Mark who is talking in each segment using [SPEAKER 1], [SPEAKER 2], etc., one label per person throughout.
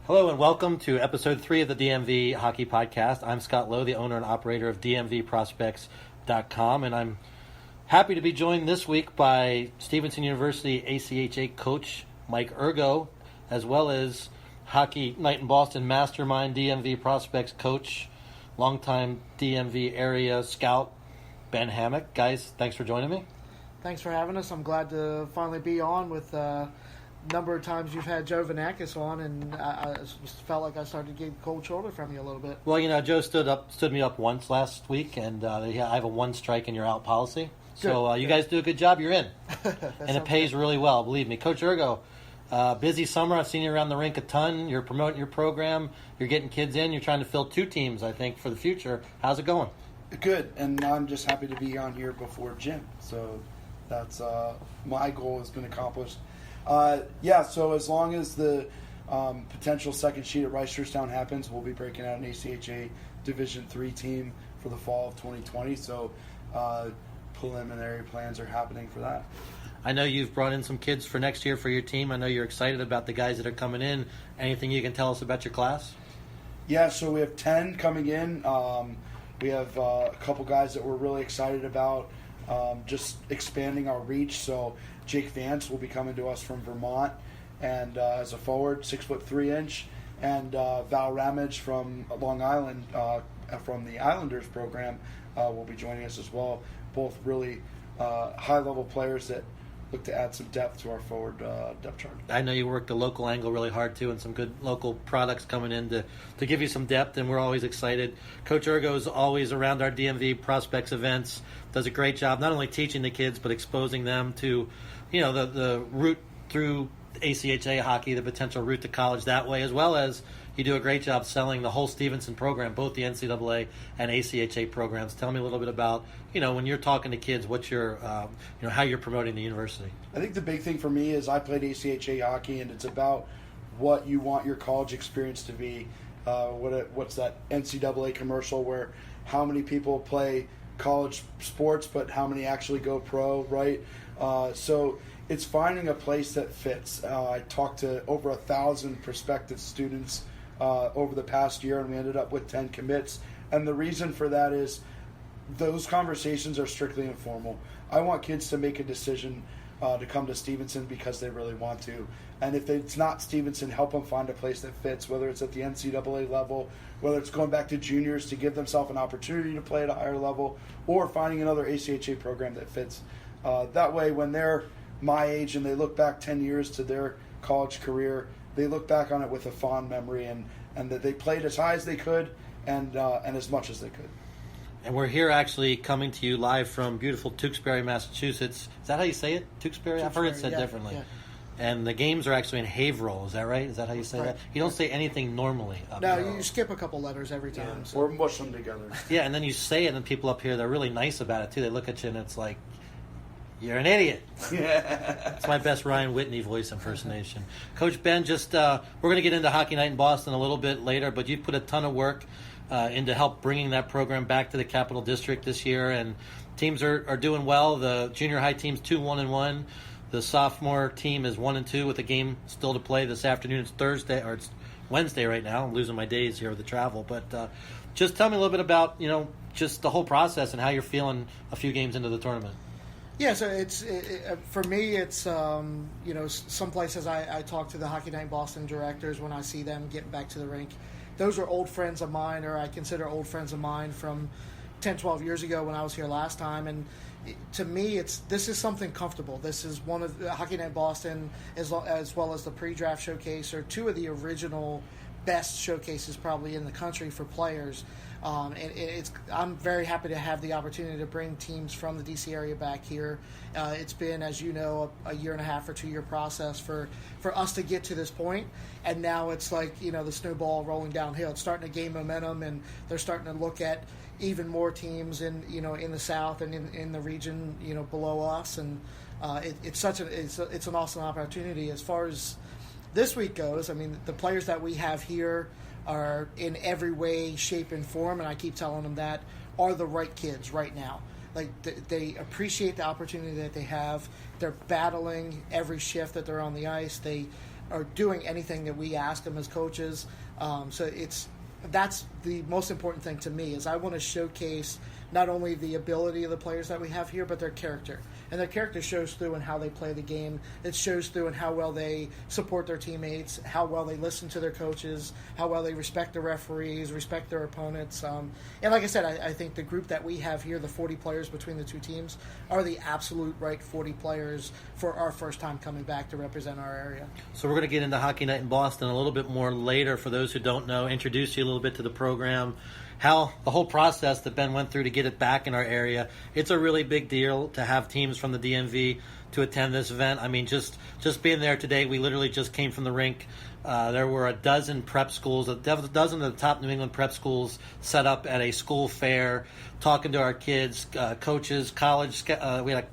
[SPEAKER 1] Hello and welcome to episode 3 of the DMV Hockey Podcast. I'm Scott Lowe, the owner and operator of DMVProspects.com, and I'm happy to be joined this week by Stevenson University ACHA coach Mike Urgo, as well as Hockey Night in Boston mastermind DMV Prospects coach, longtime DMV area scout Ben Hammock. Guys, thanks for joining me.
[SPEAKER 2] Thanks for having us. I'm glad to finally be on with number of times you've had Joe Vanakis on, and I felt like I started to get cold shoulder from you a little bit.
[SPEAKER 1] Well, Joe stood me up once last week, and I have a one strike and you're out policy. So you guys do a good job. You're in, and it pays
[SPEAKER 2] good.
[SPEAKER 1] Really well. Believe me, Coach Urgo. Busy summer. I've seen you around the rink a ton. You're promoting your program. You're getting kids in. You're trying to fill 2 teams, I think, for the future. How's it going?
[SPEAKER 3] Good, and I'm just happy to be on here before Jim. So that's my goal has been accomplished. So as long as the potential second sheet at Reisterstown happens, we'll be breaking out an ACHA Division III team for the fall of 2020. So preliminary plans are happening for that.
[SPEAKER 1] I know you've brought in some kids for next year for your team. I know you're excited about the guys that are coming in. Anything you can tell us about your class?
[SPEAKER 3] Yeah, so we have 10 coming in. We have a couple guys that we're really excited about, just expanding our reach. So Jake Vance will be coming to us from Vermont, and as a forward, 6'3", and Val Ramage from Long Island, from the Islanders program, will be joining us as well. Both really high-level players that look to add some depth to our forward depth chart.
[SPEAKER 1] I know you worked the local angle really hard too, and some good local products coming in to give you some depth, and we're always excited. Coach Urgo is always around our DMV Prospects events, does a great job not only teaching the kids but exposing them to the route through ACHA hockey, the potential route to college that way, as well as you do a great job selling the whole Stevenson program, both the NCAA and ACHA programs. Tell me a little bit about, when you're talking to kids, what's your, how you're promoting the university.
[SPEAKER 3] I think the big thing for me is I played ACHA hockey, and it's about what you want your college experience to be. What's that NCAA commercial where how many people play college sports, but how many actually go pro, right? So it's finding a place that fits. I talked to over 1,000 prospective students over the past year, and we ended up with 10 commits. And the reason for that is those conversations are strictly informal. I want kids to make a decision to come to Stevenson because they really want to. And if it's not Stevenson, help them find a place that fits, whether it's at the NCAA level, whether it's going back to juniors to give themselves an opportunity to play at a higher level, or finding another ACHA program that fits. That way, when they're my age and they look back 10 years to their college career, they look back on it with a fond memory, and that they played as high as they could and as much as they could.
[SPEAKER 1] And we're here actually coming to you live from beautiful Tewksbury, Massachusetts. Is that how you say it? Tewksbury? I've heard it said differently. Yeah. And the games are actually in Haverhill. Is that right? Is that how you say that? You don't say anything normally.
[SPEAKER 2] No, you skip a couple letters every time.
[SPEAKER 3] Yeah. So. Or mush them together.
[SPEAKER 1] Yeah, and then you say it, and people up here, they're really nice about it, too. They look at you, and it's like, you're an idiot.
[SPEAKER 3] Yeah.
[SPEAKER 1] It's my best Ryan Whitney voice impersonation. Coach Ben, we're going to get into Hockey Night in Boston a little bit later, but you put a ton of work into help bringing that program back to the Capital District this year, and teams are doing well. The junior high team's 2-1-1. The sophomore team is 1-2 with a game still to play this afternoon. It's Thursday, or it's Wednesday right now. I'm losing my days here with the travel, but just tell me a little bit about just the whole process and how you're feeling a few games into the tournament.
[SPEAKER 2] Yeah, so for me, it's some places I talk to the Hockey Night in Boston directors when I see them getting back to the rink. Those are old friends of mine, or I consider old friends of mine from 10, 12 years ago when I was here last time. And to me, this is something comfortable. This is one of the Hockey Night in Boston, as well as the pre-draft showcase, are 2 of the original best showcases probably in the country for players. I'm very happy to have the opportunity to bring teams from the DC area back here. It's been, as you know, a year and a half or 2 year process for us to get to this point, and now it's like the snowball rolling downhill. It's starting to gain momentum, and they're starting to look at even more teams in the South and in the region below us, and it's an awesome opportunity. As far as this week goes, I mean, the players that we have here are in every way, shape, and form, and I keep telling them that, are the right kids right now. Like, they appreciate the opportunity that they have. They're battling every shift that they're on the ice. They are doing anything that we ask them as coaches. So that's the most important thing to me, is I want to showcase not only the ability of the players that we have here, but their character. And their character shows through in how they play the game. It shows through in how well they support their teammates, how well they listen to their coaches, how well they respect the referees, respect their opponents. And like I said, I think the group that we have here, the 40 players between the two teams, are the absolute right 40 players for our first time coming back to represent our area.
[SPEAKER 1] So we're going to get into Hockey Night in Boston a little bit more later. For those who don't know, introduce you a little bit to the program, how the whole process that Ben went through to get it back in our area. It's a really big deal to have teams from the DMV to attend this event. I mean, just being there today, we literally just came from the rink. There were a dozen prep schools, a dozen of the top New England prep schools set up at a school fair, talking to our kids, coaches, college. We had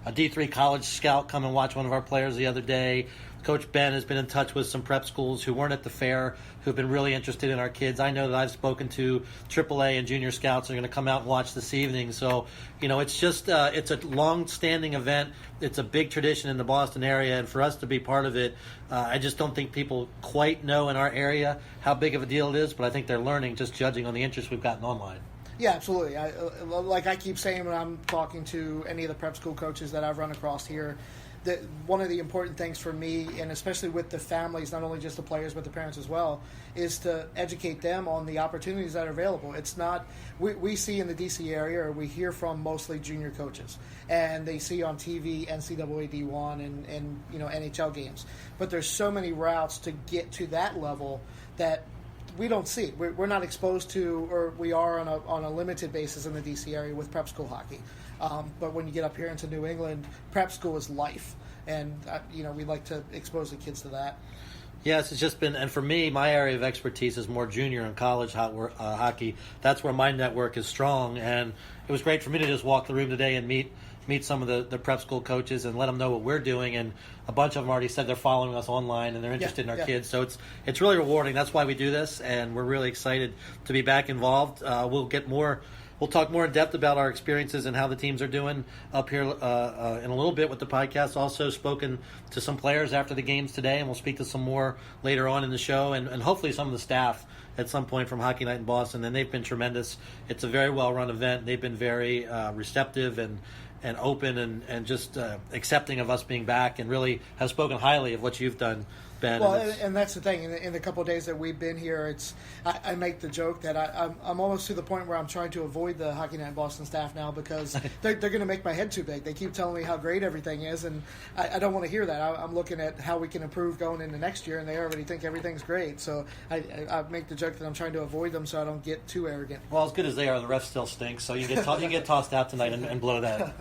[SPEAKER 1] a D3 college scout come and watch one of our players the other day. Coach Ben has been in touch with some prep schools who weren't at the fair, who've been really interested in our kids. I know that I've spoken to AAA and junior scouts who are going to come out and watch this evening. So, it's just it's a long-standing event. It's a big tradition in the Boston area, and for us to be part of it, I just don't think people quite know in our area how big of a deal it is, but I think they're learning just judging on the interest we've gotten online.
[SPEAKER 2] Yeah, absolutely. Like I keep saying when I'm talking to any of the prep school coaches that I've run across here, that one of the important things for me, and especially with the families, not only just the players but the parents as well, is to educate them on the opportunities that are available. It's not, we see in the DC area, or we hear from mostly junior coaches, and they see on TV NCAA D1 and NHL games. But there's so many routes to get to that level that we don't see. We're not exposed to, or we are on a limited basis in the DC area with prep school hockey. But when you get up here into New England, prep school is life, and we like to expose the kids to that.
[SPEAKER 1] Yes, it's just been, and for me, my area of expertise is more junior and college hockey. That's where my network is strong, and it was great for me to just walk the room today and meet some of the prep school coaches and let them know what we're doing. And a bunch of them already said they're following us online and they're interested in our kids. So it's really rewarding. That's why we do this, and we're really excited to be back involved. We'll talk more in depth about our experiences and how the teams are doing up here in a little bit with the podcast. Also spoken to some players after the games today, and we'll speak to some more later on in the show, and hopefully some of the staff at some point from Hockey Night in Boston. And they've been tremendous. It's a very well-run event. They've been very receptive and open and just accepting of us being back, and really have spoken highly of what you've done, Ben.
[SPEAKER 2] Well, and that's the thing. In the couple of days that we've been here, I make the joke that I'm almost to the point where I'm trying to avoid the Hockey Night in Boston staff now, because they're going to make my head too big. They keep telling me how great everything is, and I don't want to hear that. I'm looking at how we can improve going into next year, and they already think everything's great. So I make the joke that I'm trying to avoid them so I don't get too arrogant.
[SPEAKER 1] Well, as good as they are, the refs still stink, so you get tossed out tonight and blow that.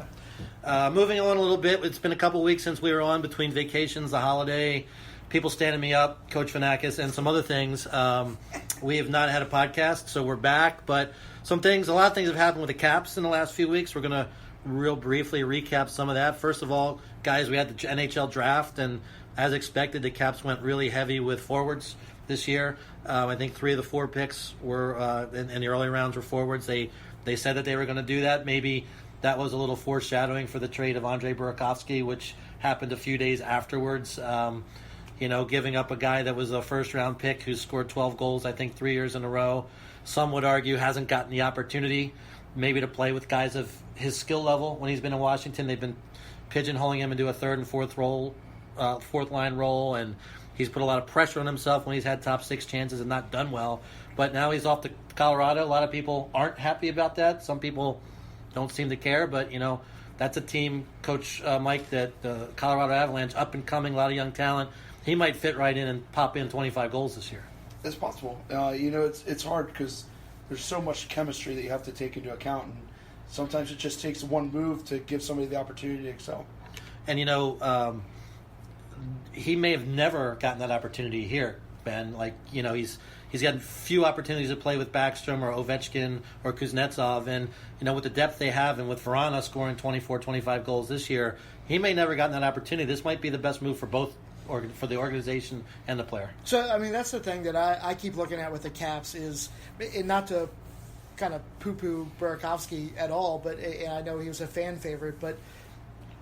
[SPEAKER 1] Moving on a little bit, it's been a couple weeks since we were on, between vacations, the holiday, people standing me up, Coach Vanakis, and some other things. We have not had a podcast, so we're back. But a lot of things have happened with the Caps in the last few weeks. We're going to real briefly recap some of that. First of all, guys, we had the NHL draft, and as expected, the Caps went really heavy with forwards this year. I think 3 of the 4 picks were in the early rounds were forwards. They said that they were going to do that. Maybe that was a little foreshadowing for the trade of Andrei Burakovsky, which happened a few days afterwards. Giving up a guy that was a first-round pick who scored 12 goals, I think, 3 years in a row. Some would argue hasn't gotten the opportunity maybe to play with guys of his skill level when he's been in Washington. They've been pigeonholing him into a third and fourth line role, and he's put a lot of pressure on himself when he's had top 6 chances and not done well. But now he's off to Colorado. A lot of people aren't happy about that. Some people don't seem to care, but, that's a team, Coach Mike, that the Colorado Avalanche, up and coming, a lot of young talent. He might fit right in and pop in 25 goals this year.
[SPEAKER 3] It's possible. It's hard because there's so much chemistry that you have to take into account, and sometimes it just takes one move to give somebody the opportunity to excel.
[SPEAKER 1] And, he may have never gotten that opportunity here, Ben. He's gotten few opportunities to play with Backstrom or Ovechkin or Kuznetsov. And, with the depth they have, and with Verana scoring 24, 25 goals this year, he may never gotten that opportunity. This might be the best move for both, for the organization and the player.
[SPEAKER 2] So, that's the thing that I keep looking at with the Caps is, and not to kind of poo-poo Burakovsky at all, but I know he was a fan favorite, but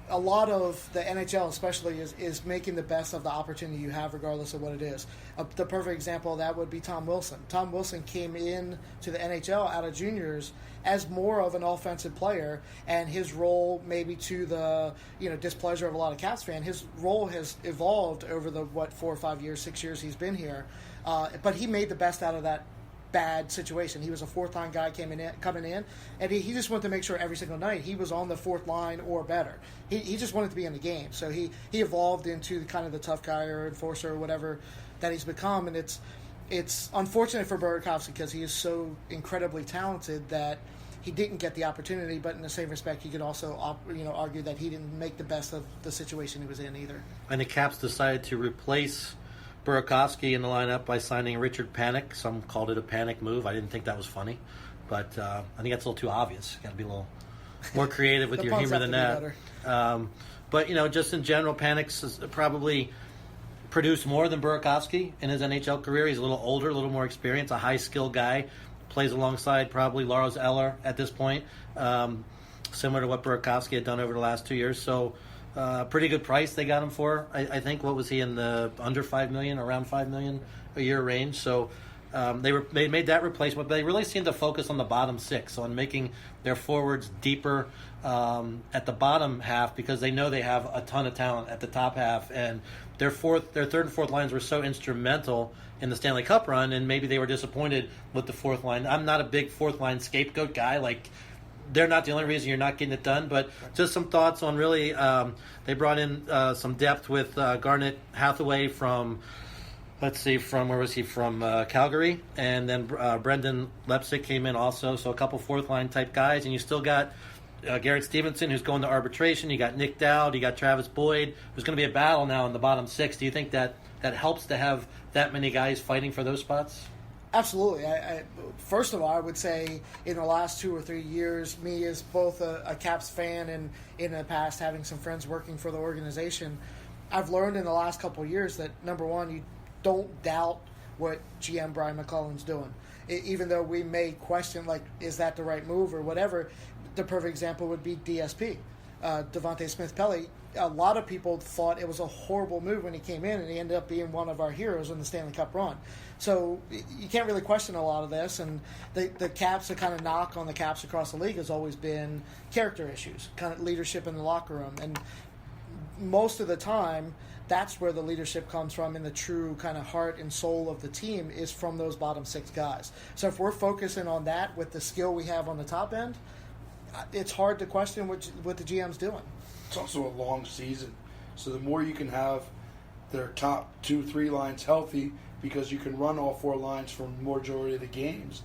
[SPEAKER 2] a lot of the NHL especially is making the best of the opportunity you have regardless of what it is. The perfect example of that would be Tom Wilson. Tom Wilson came in to the NHL out of juniors as more of an offensive player, and his role, maybe to the displeasure of a lot of Caps fans, his role has evolved over the 4 or 5 years, 6 years he's been here. But he made the best out of that bad situation. He was a fourth-line guy coming in, and he just wanted to make sure every single night he was on the fourth line or better. He just wanted to be in the game. So he evolved into kind of the tough guy or enforcer or whatever that he's become, and it's unfortunate for Burakovsky because he is so incredibly talented that he didn't get the opportunity, but in the same respect, you could also argue that he didn't make the best of the situation he was in either.
[SPEAKER 1] And the Caps decided to replace Burakovsky in the lineup by signing Richard Panik. Some called it a panic move. I didn't think that was funny, but I think that's a little too obvious. Got to be a little more creative with your humor than that. But just in general, Panik's has probably produced more than Burakovsky in his NHL career. He's a little older, a little more experienced, a high skill guy. Plays alongside probably Lars Eller at this point, similar to what Burakovsky had done over the last 2 years. So. Pretty good price they got him for. I think, what was he, in the under $5 million, around $5 million a year range. So they made that replacement, but they really seemed to focus on the bottom six, on making their forwards deeper at the bottom half, because they know they have a ton of talent at the top half, and their third and fourth lines were so instrumental in the Stanley Cup run, and maybe they were disappointed with the fourth line. I'm not a big fourth line scapegoat guy, like. They're not the only reason you're not getting it done, but just some thoughts on really, they brought in some depth with Garnet Hathaway from, where was he from? Calgary, and then Brendan Lepsic came in also, so a couple fourth-line type guys, and you still got Garrett Stevenson, who's going to arbitration. You got Nick Dowd, you got Travis Boyd. There's going to be a battle now in the bottom six. Do you think that helps to have that many guys fighting for those spots?
[SPEAKER 2] Absolutely. First of all, I would say in the last 2 or 3 years, me as both a Caps fan and in the past having some friends working for the organization, I've learned in the last couple of years that, number one, you don't doubt what GM Brian McClellan's doing. Even though we may question, is that the right move or whatever, the perfect example would be DSP, Devontae Smith-Pelly. A lot of people thought it was a horrible move when he came in, and he ended up being one of our heroes in the Stanley Cup run. So you can't really question a lot of this, and the Caps, the kind of knock on the Caps across the league has always been character issues, kind of leadership in the locker room. And most of the time, that's where the leadership comes from, and the true kind of heart and soul of the team is from those bottom six guys. So if we're focusing on that with the skill we have on the top end, it's hard to question what the GM's doing.
[SPEAKER 3] It's also a long season, so the more you can have their top 2-3 lines healthy, because you can run all 4 lines for the majority of the games,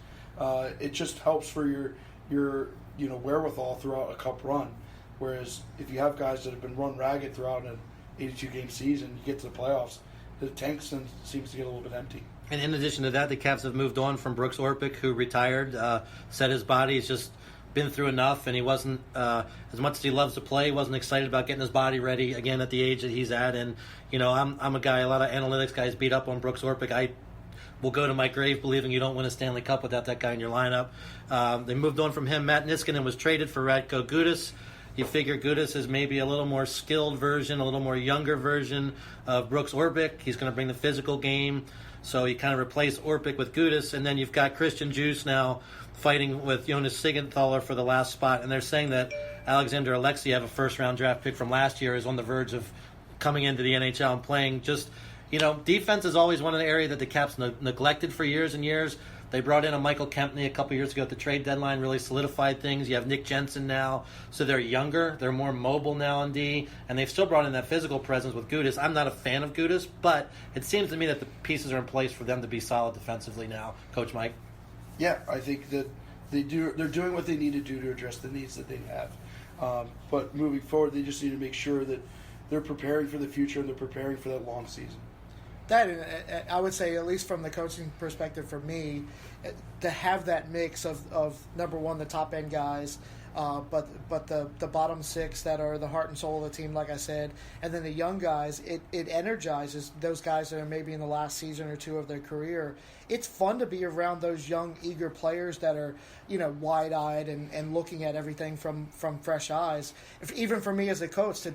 [SPEAKER 3] it just helps for your wherewithal throughout a cup run. Whereas if you have guys that have been run ragged throughout an 82-game season, you get to the playoffs, the tank seems to get a little bit empty.
[SPEAKER 1] And in addition to that, the Caps have moved on from Brooks Orpik, who retired, said his body's just been through enough, and he wasn't, as much as he loves to play, he wasn't excited about getting his body ready again at the age that he's at. And I'm a guy, a lot of analytics guys beat up on Brooks Orpik. I will go to my grave believing you don't win a Stanley Cup without that guy in your lineup. They moved on from him. Matt Niskanen was traded for Radko Gudas. You figure Gudas is maybe a little more skilled version, a little more younger version of Brooks Orpik. He's going to bring the physical game, so you kind of replace Orpik with Gudas, and then you've got Christian Djoos now fighting with Jonas Sigenthaler for the last spot, and they're saying that Alexander Alexiev, a first-round draft pick from last year, is on the verge of coming into the NHL and playing. Just, defense is always one of the areas that the Caps neglected for years and years. They brought in a Michael Kempney a couple years ago at the trade deadline, really solidified things. You have Nick Jensen now, so they're younger, they're more mobile now on D, and they've still brought in that physical presence with Gudas. I'm not a fan of Gudas, but it seems to me that the pieces are in place for them to be solid defensively now. Coach Mike?
[SPEAKER 3] Yeah, I think that they're doing what they need to do to address the needs that they have. But moving forward, they just need to make sure that they're preparing for the future and they're preparing for that long season.
[SPEAKER 2] That, I would say, at least from the coaching perspective for me, to have that mix of number one, the top-end guys, But the bottom six that are the heart and soul of the team, like I said, and then the young guys, it energizes those guys that are maybe in the last season or two of their career. It's fun to be around those young, eager players that are, wide-eyed and looking at everything from fresh eyes. Even for me as a coach, to